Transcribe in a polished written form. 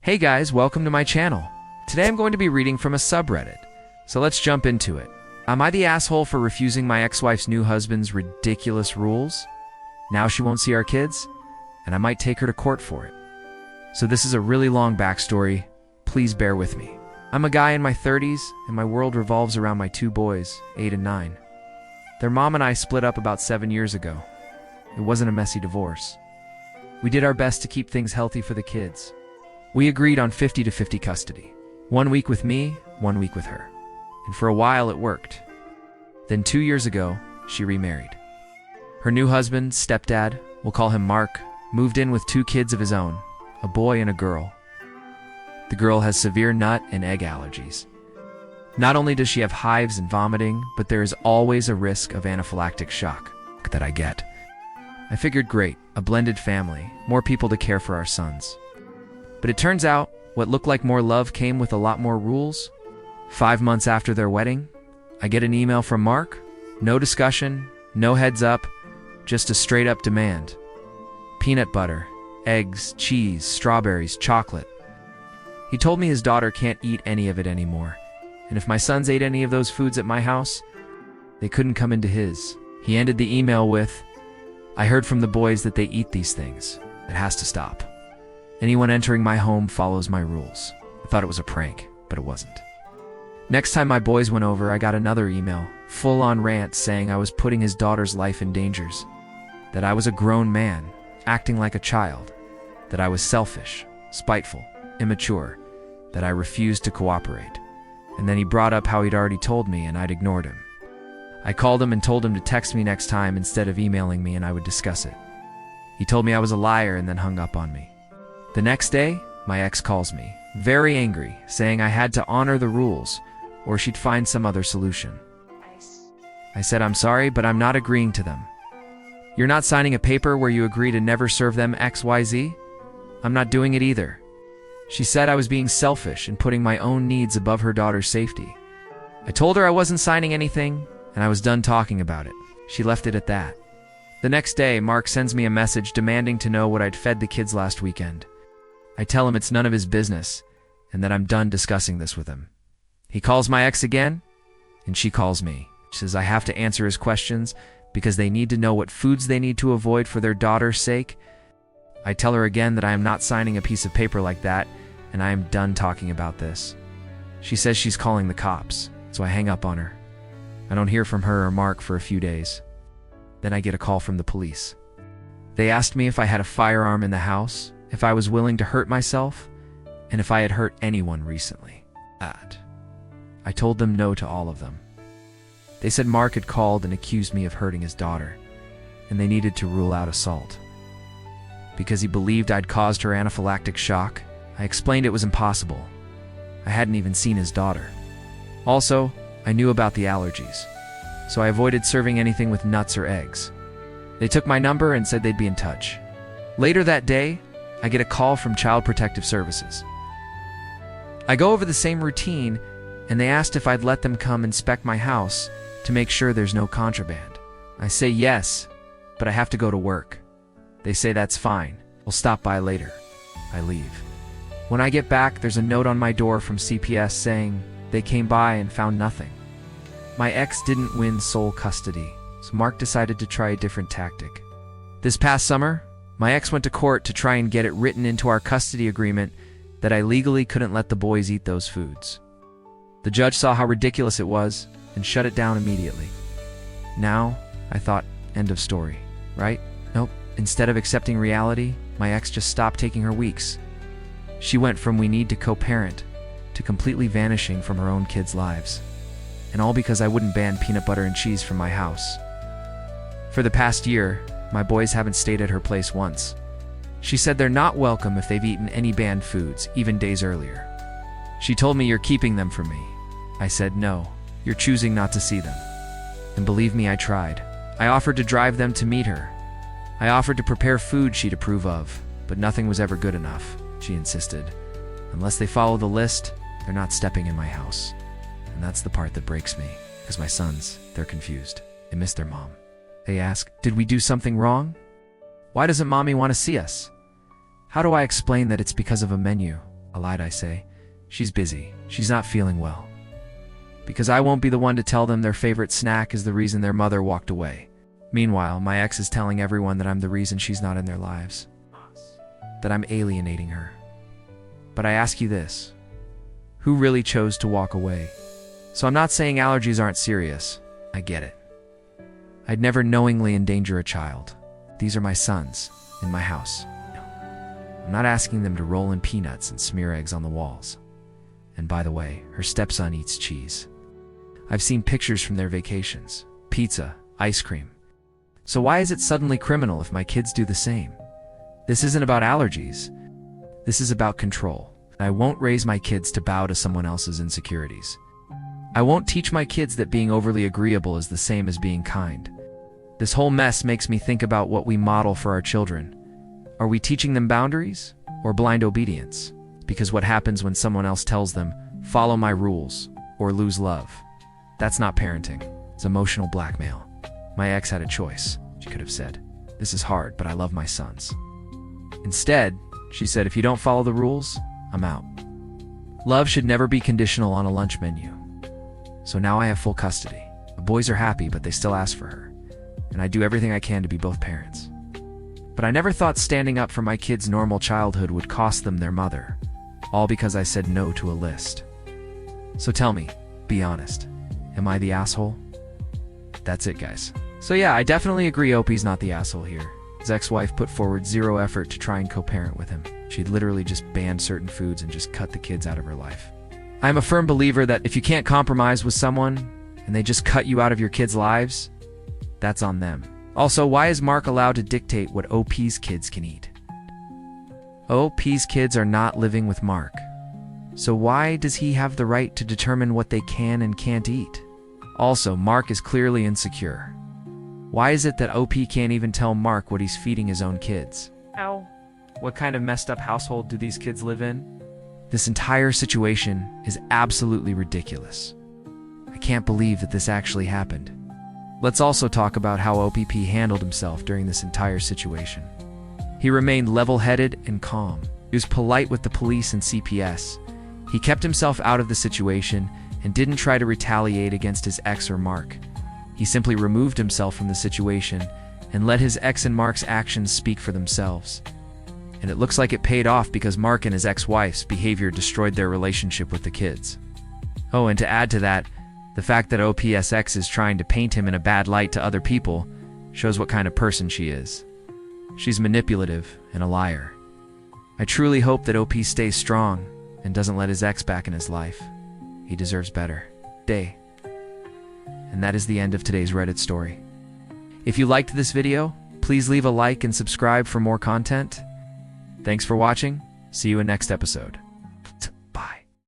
Hey guys, welcome to my channel. Today I'm going to be reading from a subreddit, so let's jump into it. Am I the asshole for refusing my ex-wife's new husband's ridiculous rules? Now she won't see our kids, and I might take her to court for it. So this is a really long backstory. Please bear with me. I'm a guy in my 30s, and my world revolves around my two boys, 8 and 9. Their mom and I split up about 7 years ago. It wasn't a messy divorce. We did our best to keep things healthy for the kids. We agreed on 50-50 custody. 1 week with me, 1 week with her. And for a while it worked. Then 2 years ago, she remarried. Her new husband, stepdad, we'll call him Mark, moved in with 2 kids of his own, a boy and a girl. The girl has severe nut and egg allergies. Not only does she have hives and vomiting, but there is always a risk of anaphylactic shock that I get. I figured great, a blended family, more people to care for our sons. But it turns out, what looked like more love came with a lot more rules. 5 months after their wedding, I get an email from Mark. No discussion, no heads up, just a straight up demand. Peanut butter, eggs, cheese, strawberries, chocolate. He told me his daughter can't eat any of it anymore, and if my sons ate any of those foods at my house, they couldn't come into his. He ended the email with, "I heard from the boys that they eat these things. It has to stop. Anyone entering my home follows my rules." I thought it was a prank, but it wasn't. Next time my boys went over, I got another email, full-on rant saying I was putting his daughter's life in danger, that I was a grown man, acting like a child, that I was selfish, spiteful, immature, that I refused to cooperate. And then he brought up how he'd already told me and I'd ignored him. I called him and told him to text me next time instead of emailing me and I would discuss it. He told me I was a liar and then hung up on me. The next day, my ex calls me, very angry, saying I had to honor the rules or she'd find some other solution. I said I'm sorry, but I'm not agreeing to them. You're not signing a paper where you agree to never serve them XYZ? I'm not doing it either. She said I was being selfish and putting my own needs above her daughter's safety. I told her I wasn't signing anything, and I was done talking about it. She left it at that. The next day, Mark sends me a message demanding to know what I'd fed the kids last weekend. I tell him it's none of his business, and that I'm done discussing this with him. He calls my ex again, and she calls me. She says I have to answer his questions because they need to know what foods they need to avoid for their daughter's sake. I tell her again that I am not signing a piece of paper like that, and I am done talking about this. She says she's calling the cops, so I hang up on her. I don't hear from her or Mark for a few days. Then I get a call from the police. They asked me if I had a firearm in the house, if I was willing to hurt myself, and if I had hurt anyone recently. I told them no to all of them. They said Mark had called and accused me of hurting his daughter, and they needed to rule out assault. Because he believed I'd caused her anaphylactic shock, I explained it was impossible. I hadn't even seen his daughter. Also, I knew about the allergies, so I avoided serving anything with nuts or eggs. They took my number and said they'd be in touch. Later that day, I get a call from Child Protective Services. I go over the same routine, and they asked if I'd let them come inspect my house to make sure there's no contraband. I say yes, but I have to go to work. They say that's fine, we'll stop by later. I leave. When I get back, there's a note on my door from CPS saying they came by and found nothing. My ex didn't win sole custody, so Mark decided to try a different tactic. This past summer, my ex went to court to try and get it written into our custody agreement that I legally couldn't let the boys eat those foods. The judge saw how ridiculous it was and shut it down immediately. Now, I thought, end of story, right? Nope. Instead of accepting reality, my ex just stopped taking her weeks. She went from we need to co-parent to completely vanishing from her own kids' lives. And all because I wouldn't ban peanut butter and cheese from my house. For the past year, my boys haven't stayed at her place once. She said they're not welcome if they've eaten any banned foods, even days earlier. She told me you're keeping them from me. I said no, you're choosing not to see them. And believe me, I tried. I offered to drive them to meet her. I offered to prepare food she'd approve of, but nothing was ever good enough, she insisted. Unless they follow the list, they're not stepping in my house. And that's the part that breaks me, because my sons, they're confused. They miss their mom. They ask, did we do something wrong? Why doesn't mommy want to see us? How do I explain that it's because of a menu, I lied, I say. She's busy. She's not feeling well. Because I won't be the one to tell them their favorite snack is the reason their mother walked away. Meanwhile, my ex is telling everyone that I'm the reason she's not in their lives. That I'm alienating her. But I ask you this. Who really chose to walk away? So I'm not saying allergies aren't serious. I get it. I'd never knowingly endanger a child. These are my sons, in my house. I'm not asking them to roll in peanuts and smear eggs on the walls. And by the way, her stepson eats cheese. I've seen pictures from their vacations. Pizza, ice cream. So why is it suddenly criminal if my kids do the same? This isn't about allergies. This is about control. I won't raise my kids to bow to someone else's insecurities. I won't teach my kids that being overly agreeable is the same as being kind. This whole mess makes me think about what we model for our children. Are we teaching them boundaries or blind obedience? Because what happens when someone else tells them, follow my rules or lose love? That's not parenting. It's emotional blackmail. My ex had a choice. She could have said, this is hard, but I love my sons. Instead, she said, if you don't follow the rules, I'm out. Love should never be conditional on a lunch menu. So now I have full custody. The boys are happy, but they still ask for her. And I do everything I can to be both parents. But I never thought standing up for my kids' normal childhood would cost them their mother. All because I said no to a list. So tell me, be honest. Am I the asshole? That's it, guys. So yeah, I definitely agree Opie's not the asshole here. His ex-wife put forward zero effort to try and co-parent with him. She'd literally just banned certain foods and just cut the kids out of her life. I'm a firm believer that if you can't compromise with someone and they just cut you out of your kids' lives, that's on them. Also, why is Mark allowed to dictate what OP's kids can eat? OP's kids are not living with Mark. So why does he have the right to determine what they can and can't eat? Also, Mark is clearly insecure. Why is it that OP can't even tell Mark what he's feeding his own kids? Ow. What kind of messed up household do these kids live in? This entire situation is absolutely ridiculous. I can't believe that this actually happened. Let's also talk about how OPP handled himself during this entire situation. He remained level-headed and calm. He was polite with the police and CPS. He kept himself out of the situation and didn't try to retaliate against his ex or Mark. He simply removed himself from the situation and let his ex and Mark's actions speak for themselves. And it looks like it paid off because Mark and his ex-wife's behavior destroyed their relationship with the kids. Oh, and to add to that, the fact that OP's ex is trying to paint him in a bad light to other people shows what kind of person she is. She's manipulative and a liar. I truly hope that OP stays strong and doesn't let his ex back in his life. He deserves better. And that is the end of today's Reddit story. If you liked this video, please leave a like and subscribe for more content. Thanks for watching. See you in next episode.